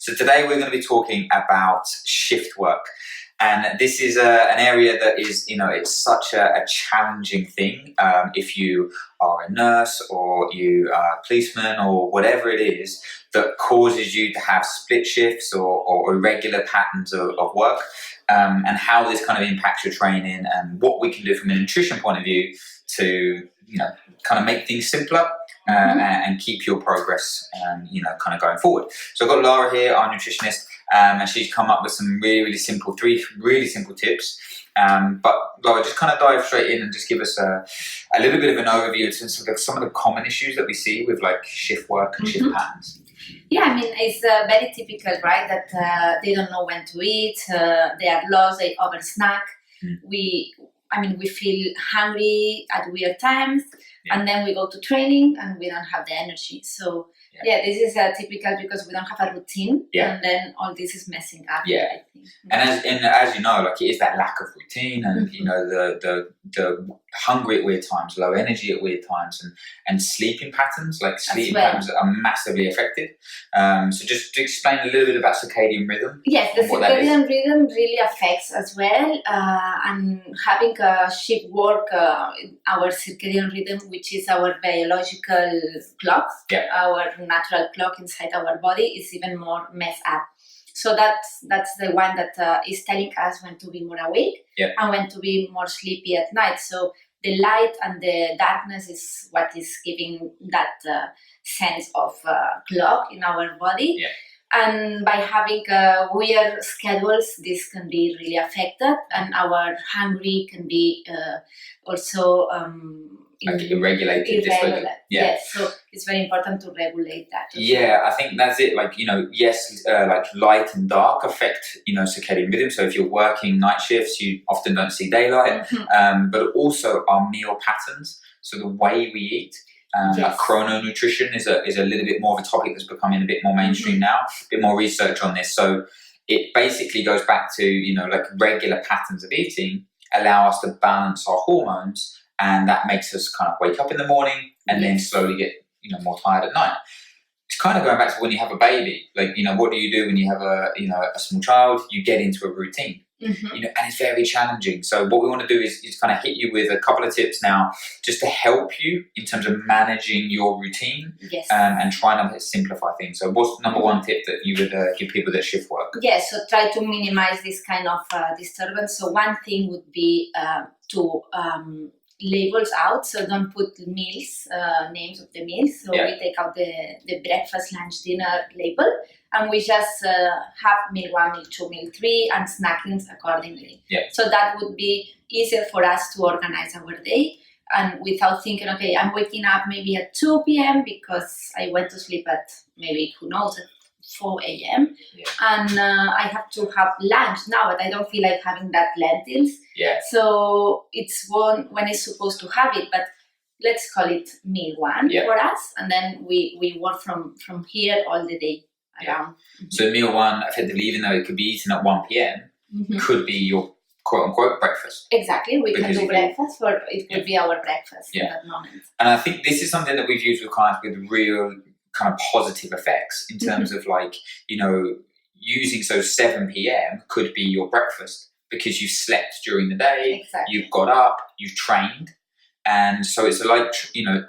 So today we're going to be talking about shift work. And this is an area that is, it's such a challenging thing. If you are a nurse or you are a policeman or whatever it is that causes you to have split shifts or irregular patterns of work, and how this kind of impacts your training and what we can do from a nutrition point of view to, kind of make things simpler. And keep your progress, kind of going forward. So I've got Lara here, our nutritionist, and she's come up with some three really simple tips. But Lara, just kind of dive straight in and just give us a little bit of an overview of some of the common issues that we see with like shift work and shift patterns. Yeah, I mean, it's very typical, right? That they don't know when to eat, they are lost, they over-snack. We feel hungry at weird times. And then we go to training and we don't have the energy. So this is typical because we don't have a routine, and then all this is messing up. Yeah, I think. And as you know, like it is that lack of routine, and the hungry at weird times, low energy at weird times, and sleeping patterns. Like sleeping patterns are massively affected. So just to explain a little bit about circadian rhythm. Yes, the circadian rhythm really affects as well, and having a shift work, our circadian rhythm, which is our biological clock, our natural clock inside our body, is even more messed up. So that's the one that is telling us when to be more awake and when to be more sleepy at night. So the light and the darkness is what is giving that sense of clock in our body. Yeah. And by having weird schedules, this can be really affected, and our hungry can be also irregulated. Yes, so it's very important to regulate that. Yeah, I think that's it. Like, yes, like light and dark affect, circadian rhythm. So if you're working night shifts, you often don't see daylight, but also our meal patterns. So the way we eat. Like chrononutrition is a little bit more of a topic that's becoming a bit more mainstream now, a bit more research on this. So it basically goes back to, like regular patterns of eating allow us to balance our hormones, and that makes us kind of wake up in the morning and then slowly get, more tired at night. It's kind of going back to when you have a baby. Like, what do you do when you have a small child? You get into a routine. And it's very challenging. So what we want to do is kind of hit you with a couple of tips now just to help you in terms of managing your routine and trying to simplify things. So what's number one tip that you would give people that shift work? Yes, so try to minimize this kind of disturbance. So one thing would be to labels out, so don't put meals, names of the meals. So we take out the breakfast, lunch, dinner label, and we just have meal 1, meal 2, meal 3, and snackings accordingly. Yeah. So that would be easier for us to organize our day, and without thinking, okay, I'm waking up maybe at 2 p.m. because I went to sleep at maybe, who knows, at 4 a.m. And I have to have lunch now, but I don't feel like having that lentils. So it's when it's supposed to have it, but let's call it meal 1 for us, and then we work from here all the day around. So meal 1, effectively, even though it could be eaten at 1 p.m., could be your quote-unquote breakfast. Exactly, we can do breakfast, or it could be our breakfast at that moment. And I think this is something that we've used with clients with real kind of positive effects in terms of like, using 7 p.m. could be your breakfast because you slept during the day, you've got up, you've trained. And so it's like,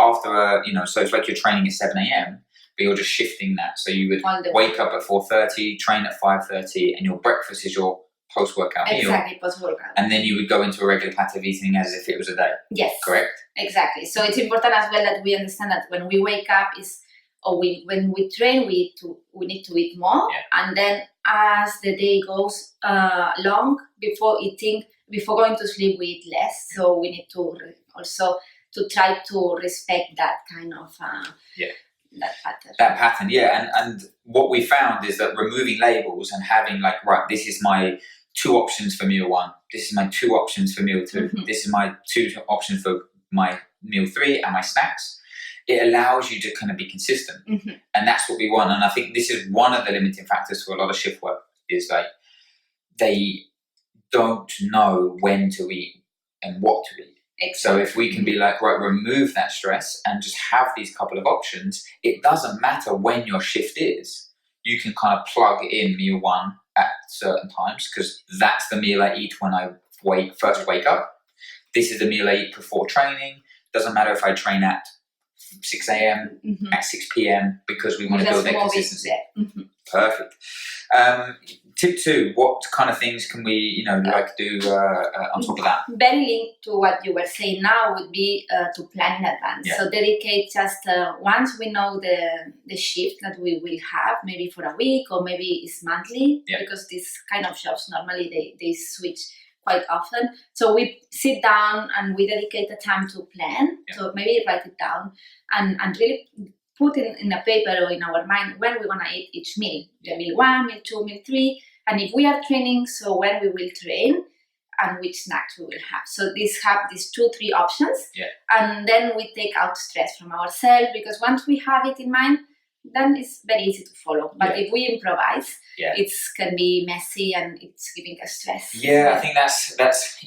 after, so it's like you're training at 7 a.m., but you're just shifting that. So you would wake up at 4:30, train at 5:30, and your breakfast is your post-workout meal. Exactly, post-workout. And then you would go into a regular pattern of eating as if it was a day. Yes. Correct? Exactly. So it's important as well that we understand that when we wake up when we train, we need to eat more, and then as the day goes long, before going to sleep, we eat less. So we need to also to try to respect that kind of that pattern. That pattern, and what we found is that removing labels and having like, right, this is my 2 options for meal 1. This is my 2 options for meal 2. This is my 2 options for my meal 3 and my snacks. It allows you to kind of be consistent. And that's what we want. And I think this is one of the limiting factors for a lot of shift work is like they don't know when to eat and what to eat. So if we can be like, right, remove that stress and just have these couple of options, it doesn't matter when your shift is. you can kind of plug in meal one at certain times, because that's the meal I eat when I first wake up. This is the meal I eat before training. Doesn't matter if I train at 6 a.m., at 6 p.m., because we want to build that consistency. Perfect. Tip 2, what kind of things can we, like do on top of that? Very linked to what you were saying now would be to plan in advance. So dedicate just once we know the shift that we will have, maybe for a week or maybe it's monthly, because these kind of jobs normally they switch quite often. So we sit down and we dedicate the time to plan. So maybe write it down and really put in a paper or in our mind when we want to eat each meal. The meal 1, meal 2, meal 3. And if we are training, so when we will train and which snacks we will have. So these 2-3 options. And then we take out stress from ourselves, because once we have it in mind, then it's very easy to follow. But if we improvise, it can be messy and it's giving us stress. I think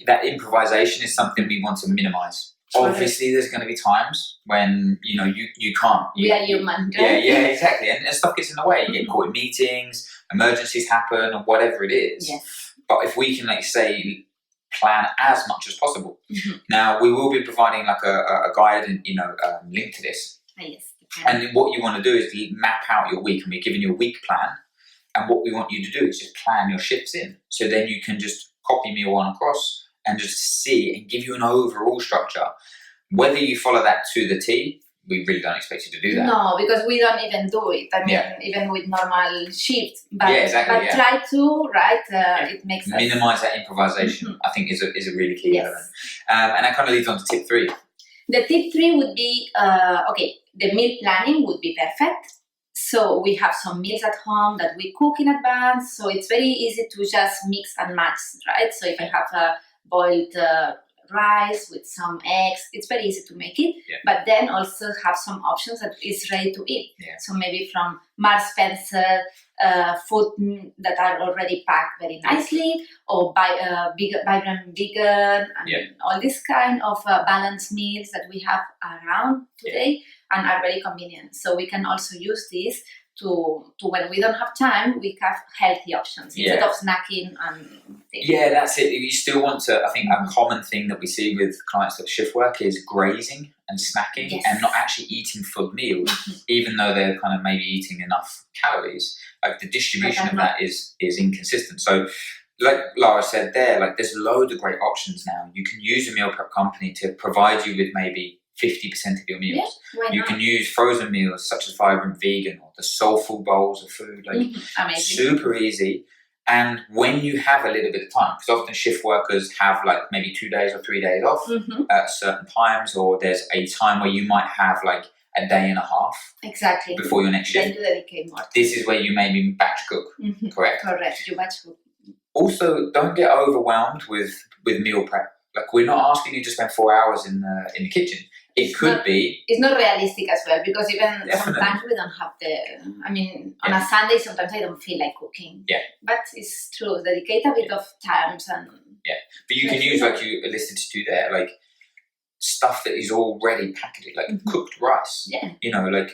that improvisation is something we want to minimize. Obviously, there's going to be times when you can't. We are human. Yeah, exactly. And stuff gets in the way. You get caught in meetings, emergencies happen, or whatever it is. But if we can, plan as much as possible. Now, we will be providing a guide and link to this. And what you want to do is map out your week, and we're giving you a week plan. And what we want you to do is just plan your shifts in. So then you can just copy meal 1 across and just see and give you an overall structure. Whether you follow that to the T, we really don't expect you to do that. No, because we don't even do it. I mean, even with normal shifts. But, exactly. But try to, right? It makes sense. Minimize that improvisation, I think, is a really key element. And that kind of leads on to tip 3. The tip 3 would be, the meal planning would be perfect. So we have some meals at home that we cook in advance. So it's very easy to just mix and match, right? So if you have a boiled rice with some eggs, it's very easy to make it. But then also have some options that is ready to eat. So maybe from Mark Spencer, food that are already packed very nicely, or Vibrant Vegan, and all this kind of balanced meals that we have around today and are very convenient. So we can also use this to when we don't have time, we have healthy options instead of snacking and things. That's it. You still want to, I think a common thing that we see with clients that shift work is grazing and snacking and not actually eating full meals, even though they're kind of maybe eating enough calories. Like the distribution of that is inconsistent. So like Lara said there, there's loads of great options now. You can use a meal prep company to provide you with maybe 50% of your meals. You can use frozen meals such as Vibrant Vegan or the soulful bowls of food. Super easy. And when you have a little bit of time, because often shift workers have maybe 2 days or 3 days off at certain times, or there's a time where you might have a day and a half before your next shift. Then you dedicate more time. This is where you maybe batch cook, correct? Correct, you batch cook. Also, don't get overwhelmed with meal prep. We're not asking you to spend 4 hours in the kitchen. It's not realistic as well, because even sometimes we don't have on a Sunday, sometimes I don't feel like cooking. But it's true, dedicate a bit of times and... But you can use, you listed to do there, stuff that is already packaged, cooked rice.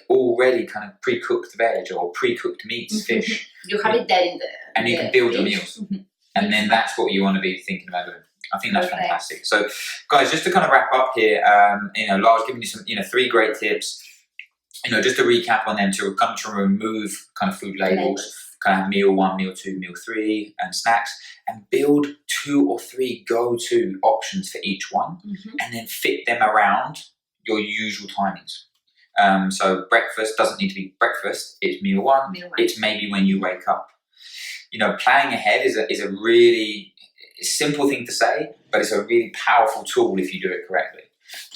Already kind of pre-cooked veg or pre-cooked meats, fish. You have it there and you can build your meals. And then that's what you want to be thinking about doing. I think that's fantastic. So, guys, just to kind of wrap up here, Lara's giving you some, 3 great tips. Just to recap on them, to come to remove kind of food labels, kind of meal 1, meal 2, meal 3, and snacks, and build 2 or 3 go-to options for each one, and then fit them around your usual timings. So breakfast doesn't need to be breakfast; it's meal 1. It's maybe when you wake up. Planning ahead is a really simple thing to say, but it's a really powerful tool if you do it correctly.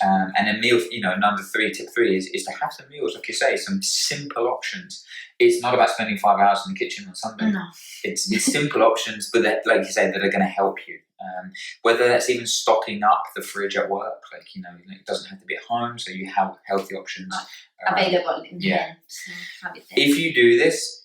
And then meal, number 3, tip 3 is to have some meals, like you say, some simple options. It's not about spending 5 hours in the kitchen on Sunday. No. It's simple options, but that, like you say, that are going to help you. Whether that's even stocking up the fridge at work, it doesn't have to be at home, so you have healthy options available in the end. So if you do this,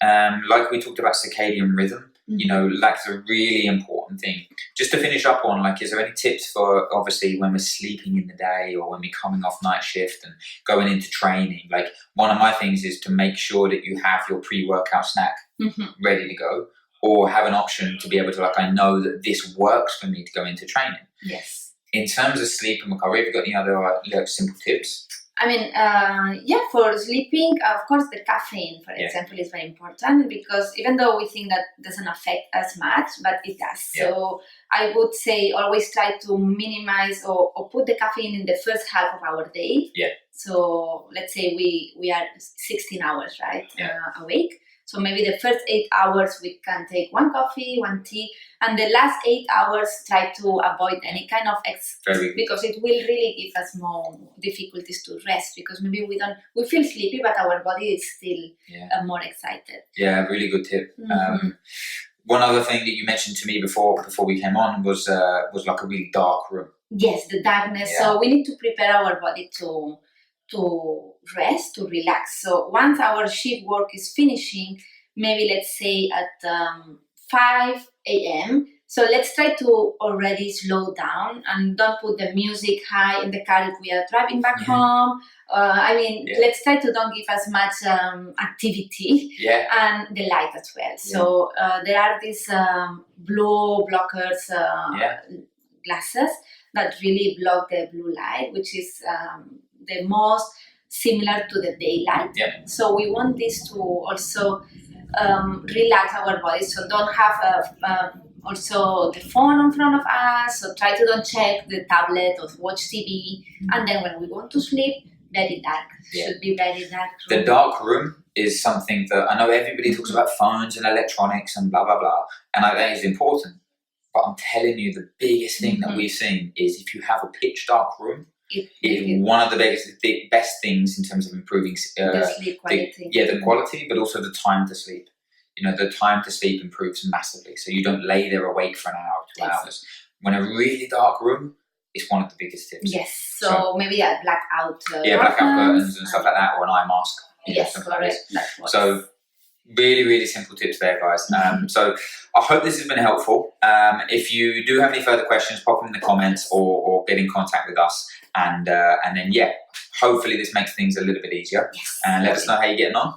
like we talked about circadian rhythm, You know, that's a really important thing. Just to finish up on, like, is there any tips for, obviously, when we're sleeping in the day or when we're coming off night shift and going into training? Like, one of my things is to make sure that you have your pre-workout snack ready to go, or have an option to be able to, like, I know that this works for me to go into training. Yes. In terms of sleep and recovery, have you got any other simple tips? I mean, for sleeping, of course, the caffeine, for example, is very important, because even though we think that doesn't affect us much, but it does. So I would say always try to minimize or put the caffeine in the first half of our day. So let's say we are 16 hours, right, awake. So maybe the first 8 hours we can take one coffee, one tea, and the last 8 hours try to avoid any kind of because it will really give us more difficulties to rest, because maybe we feel sleepy, but our body is still more excited. Yeah, really good tip. One other thing that you mentioned to me before we came on was like a really dark room. Yes, the darkness. So we need to prepare our body to rest, to relax. So once our shift work is finishing, maybe let's say at 5 a.m. So let's try to already slow down and don't put the music high in the car if we are driving back home. Let's try to don't give as much activity and the light as well. So there are these blue blockers glasses that really block the blue light, which is the most similar to the daylight. So we want this to also relax our body. So don't have also the phone in front of us. So try to don't check the tablet or watch TV. And then when we go to sleep, very dark. Should be very dark room. The dark room is something that I know everybody talks about, phones and electronics and blah, blah, blah. And that is important. But I'm telling you, the biggest thing that we've seen is if you have a pitch dark room, it's one of the best things in terms of improving the sleep quality. The quality, but also the time to sleep. You know, the time to sleep improves massively. So you don't lay there awake for an hour, 2 hours. When a really dark room is one of the biggest tips. Yes, so maybe a blackout blackout curtains and stuff like that, or an eye mask. Yes, correct. So really, really simple tips there, guys. So I hope this has been helpful. If you do have any further questions, pop them in the comments or get in contact with us. And then, hopefully this makes things a little bit easier. Yes. And let us know how you're getting on.